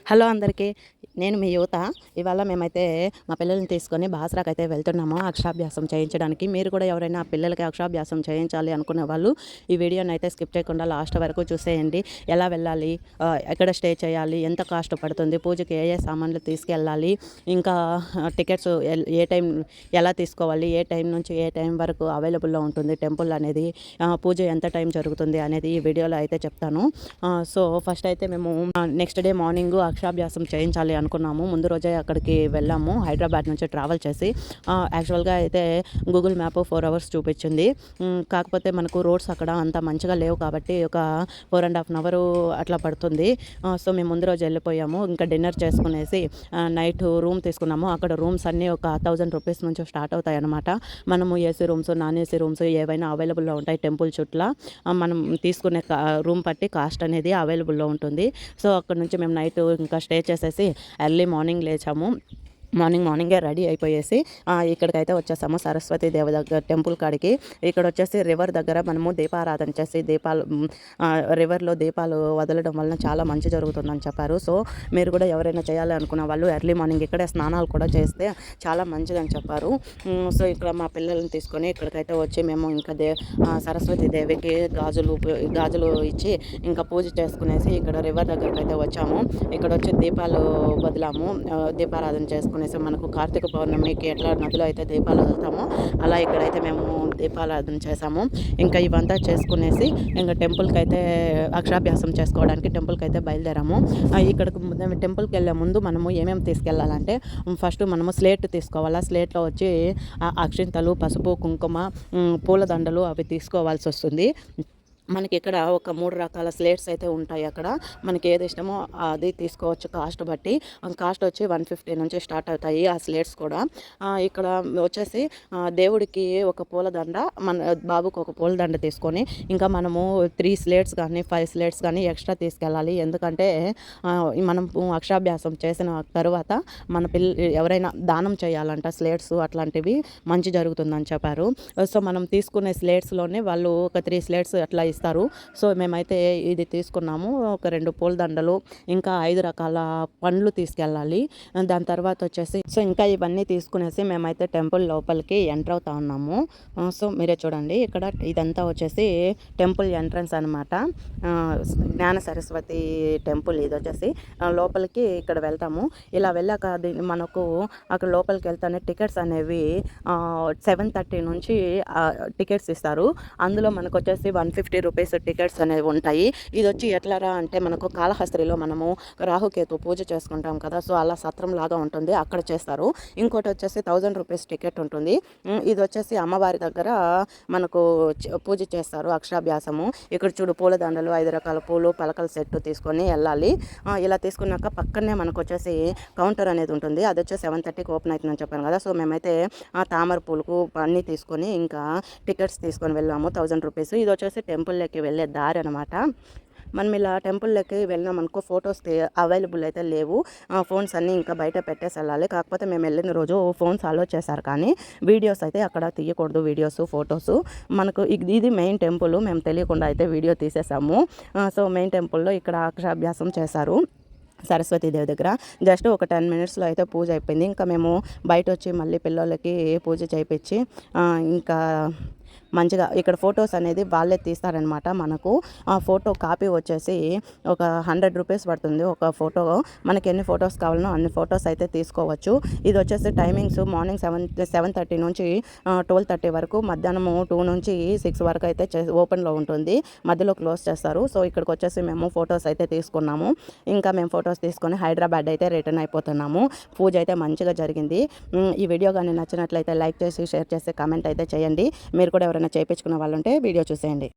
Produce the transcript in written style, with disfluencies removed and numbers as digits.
Hello అందరికీ, నేను మీ యువత. ఇవాళ మేమైతే మా పిల్లల్ని తీసుకొని బాసరాకి అయితే వెళ్తున్నాము అక్షరాభ్యాసం చేయించడానికి. మీరు కూడా ఎవరైనా పిల్లలకి అక్షరాభ్యాసం చేయించాలి అనుకునే వాళ్ళు ఈ వీడియోని అయితే స్కిప్ చేయకుండా లాస్ట్ వరకు చూసేయండి. ఎలా వెళ్ళాలి, ఎక్కడ స్టే చేయాలి, ఎంత కాస్ట్ పడుతుంది, పూజకి ఏ ఏ సామాన్లు తీసుకెళ్ళాలి, ఇంకా టికెట్స్ ఏ టైం ఎలా తీసుకోవాలి, ఏ టైం నుంచి ఏ టైం వరకు అవైలబుల్లో ఉంటుంది టెంపుల్ అనేది, పూజ ఎంత టైం జరుగుతుంది అనేది ఈ వీడియోలో అయితే చెప్తాను. సో ఫస్ట్ అయితే మేము నెక్స్ట్ డే మార్నింగ్ అక్షరాభ్యాసం చేయించాలి అనుకున్నాము. ముందు రోజే అక్కడికి వెళ్ళాము, హైదరాబాద్ నుంచి ట్రావెల్ చేసి. యాక్చువల్గా అయితే గూగుల్ మ్యాప్ 4 hours చూపించింది. కాకపోతే మనకు రోడ్స్ అక్కడ అంత మంచిగా లేవు కాబట్టి ఒక 4.5 hours అట్లా పడుతుంది. సో మేము ముందు రోజు వెళ్ళిపోయాము. ఇంకా డిన్నర్ చేసుకునేసి నైట్ రూమ్ తీసుకున్నాము. అక్కడ రూమ్స్ అన్నీ ఒక 1000 రూపీస్ నుంచి స్టార్ట్ అవుతాయి అన్నమాట. మనము AC rooms, non AC rooms ఏవైనా అవైలబుల్లో ఉంటాయి టెంపుల్ చుట్ల. మనం తీసుకునే రూమ్ బట్టి కాస్ట్ అనేది అవైలబుల్లో ఉంటుంది. సో అక్కడ నుంచి మేము నైట్ ఇంకా స్టే చేసేసి ఎర్లీ మార్నింగ్ లేచాము. మార్నింగే రెడీ అయిపోయేసి ఇక్కడికైతే వచ్చేసాము సరస్వతి దేవ దగ్గర టెంపుల్ కాడికి. ఇక్కడ వచ్చేసి రివర్ దగ్గర మనము దీపారాధన చేసి రివర్లో దీపాలు వదలడం వలన చాలా మంచి జరుగుతుందని చెప్పారు. సో మీరు కూడా ఎవరైనా చేయాలి అనుకున్న వాళ్ళు ఎర్లీ మార్నింగ్ ఇక్కడే స్నానాలు కూడా చేస్తే చాలా మంచిదని చెప్పారు. సో ఇక్కడ మా పిల్లల్ని తీసుకొని ఇక్కడికైతే వచ్చి మేము ఇంకా సరస్వతి దేవికి గాజులు ఇచ్చి ఇంకా పూజ చేసుకునేసి ఇక్కడ రివర్ దగ్గరికి అయితే వచ్చాము. ఇక్కడ వచ్చి దీపాలు వదిలాము, దీపారాధన చేసుకుని మనకు కార్తీక పౌర్ణమికి ఎట్లా నదిలో అయితే దీపాలు వదులుతామో అలా ఇక్కడైతే మేము దీపారాధన చేసాము. ఇంకా ఇవంతా చేసుకునేసి ఇంకా టెంపుల్కి అయితే అక్షరాభ్యాసం చేసుకోవడానికి టెంపుల్కి అయితే బయలుదేరాము. ఇక్కడికి టెంపుల్కి వెళ్ళే ముందు మనము ఏమేమి తీసుకెళ్ళాలంటే ఫస్ట్ మనము స్లేట్ తీసుకోవాలా. స్లేట్లో వచ్చి అక్షింతలు, పసుపు, కుంకుమ, పూలదండలు అవి తీసుకోవాల్సి వస్తుంది. మనకి ఇక్కడ ఒక 3 రకాల స్లేట్స్ అయితే ఉంటాయి. అక్కడ మనకి ఏది ఇష్టమో అది తీసుకోవచ్చు కాస్ట్ బట్టి. కాస్ట్ వచ్చి 150 నుంచి స్టార్ట్ అవుతాయి ఆ స్లేట్స్ కూడా. ఇక్కడ వచ్చేసి దేవుడికి ఒక పూలదండ, మన బాబుకి ఒక పూలదండ తీసుకొని ఇంకా మనము 3 స్లేట్స్ కానీ 5 స్లేట్స్ కానీ ఎక్స్ట్రా తీసుకెళ్ళాలి. ఎందుకంటే మనం అక్షరాభ్యాసం చేసిన తర్వాత మన ఎవరైనా దానం చేయాలంట స్లేట్స్ అట్లాంటివి మంచి జరుగుతుందని చెప్పారు. సో మనం తీసుకునే స్లేట్స్లోనే వాళ్ళు ఒక 3 స్లేట్స్ అట్లా ఇస్తారు. సో మేమైతే ఇది తీసుకున్నాము. ఒక 2 పూలదండలు, ఇంకా 5 రకాల పండ్లు తీసుకెళ్ళాలి. దాని తర్వాత వచ్చేసి సో ఇంకా ఇవన్నీ తీసుకునేసి మేమైతే టెంపుల్ లోపలికి ఎంటర్ అవుతా ఉన్నాము. సో మీరే చూడండి, ఇక్కడ ఇదంతా వచ్చేసి టెంపుల్ ఎంట్రన్స్ అనమాట. జ్ఞాన సరస్వతి టెంపుల్ ఇది వచ్చేసి. లోపలికి ఇక్కడ వెళ్తాము. ఇలా వెళ్ళాక మనకు అక్కడ లోపలికి వెళ్తానే టికెట్స్ అనేవి 7:30 నుంచి టికెట్స్ ఇస్తారు. అందులో మనకు వచ్చేసి 150 రూపీస్ టికెట్స్ అనేవి ఉంటాయి. ఇది వచ్చి ఎట్లారా అంటే మనకు కాళహస్త్రిలో మనము రాహుకేతు పూజ చేసుకుంటాం కదా, సో అలా సత్రం లాగా ఉంటుంది, అక్కడ చేస్తారు. ఇంకోటి వచ్చేసి 1000 రూపీస్ టికెట్ ఉంటుంది. ఇది వచ్చేసి అమ్మవారి దగ్గర మనకు పూజ చేస్తారు అక్షరాభ్యాసము. ఇక్కడ చూడు పూలదండలు, 5 రకాల పూలు, పలకల సెట్ తీసుకొని వెళ్ళాలి. ఇలా తీసుకున్నాక పక్కనే మనకు వచ్చేసి కౌంటర్ అనేది ఉంటుంది. అది వచ్చేసి 7:30కి ఓపెన్ అవుతుందని చెప్పాను కదా. సో మేమైతే తామర పూలకు అన్నీ తీసుకొని ఇంకా టికెట్స్ తీసుకొని వెళ్ళాము 1000 రూపీస్. ఇది వచ్చేసి టెంపుల్లోకి వెళ్ళే దారి అనమాట. మనం ఇలా టెంపుల్లోకి వెళ్ళినాం అనుకో ఫొటోస్ అవైలబుల్ అయితే లేవు. ఫోన్స్ అన్నీ ఇంకా బయట పెట్టేసి వెళ్ళాలి. కాకపోతే మేము వెళ్ళిన రోజు ఫోన్స్ అలో చేశారు, కానీ వీడియోస్ అయితే అక్కడ తీయకూడదు. Videos, photos. మనకు ఇది మెయిన్ టెంపుల్, మేము తెలియకుండా అయితే వీడియో తీసేసాము. సో మెయిన్ టెంపుల్లో ఇక్కడ అక్షరాభ్యాసం చేశారు సరస్వతీదేవి దగ్గర. జస్ట్ ఒక 10 minutesలో అయితే పూజ అయిపోయింది. ఇంకా మేము బయట వచ్చి మళ్ళీ పిల్లలకి పూజ చేయించి ఇంకా మంచిగా ఇక్కడ ఫొటోస్ అనేది వాళ్ళే తీస్తారనమాట. మనకు ఆ ఫోటో కాపీ వచ్చేసి ఒక 100 రూపీస్ పడుతుంది ఒక ఫోటో. మనకి ఎన్ని ఫొటోస్ కావాలనో అన్ని ఫొటోస్ అయితే తీసుకోవచ్చు. ఇది వచ్చేసి టైమింగ్స్ మార్నింగ్ 7:30 నుంచి 12:30 వరకు, మధ్యాహ్నము 2 నుంచి 6 వరకు అయితే ఓపెన్లో ఉంటుంది, మధ్యలో క్లోజ్ చేస్తారు. సో ఇక్కడికి వచ్చేసి మేము ఫొటోస్ అయితే తీసుకున్నాము. ఇంకా మేము ఫొటోస్ తీసుకొని హైదరాబాద్ అయితే రిటర్న్ అయిపోతున్నాము. పూజ అయితే మంచిగా జరిగింది. ఈ వీడియో కానీ నచ్చినట్లయితే లైక్ చేసి, షేర్ చేసి, కామెంట్ అయితే చేయండి. మీరు కూడా ఎవరైనా చేయించుకున్న వాళ్ళు ఉంటే వీడియో చూసేయండి.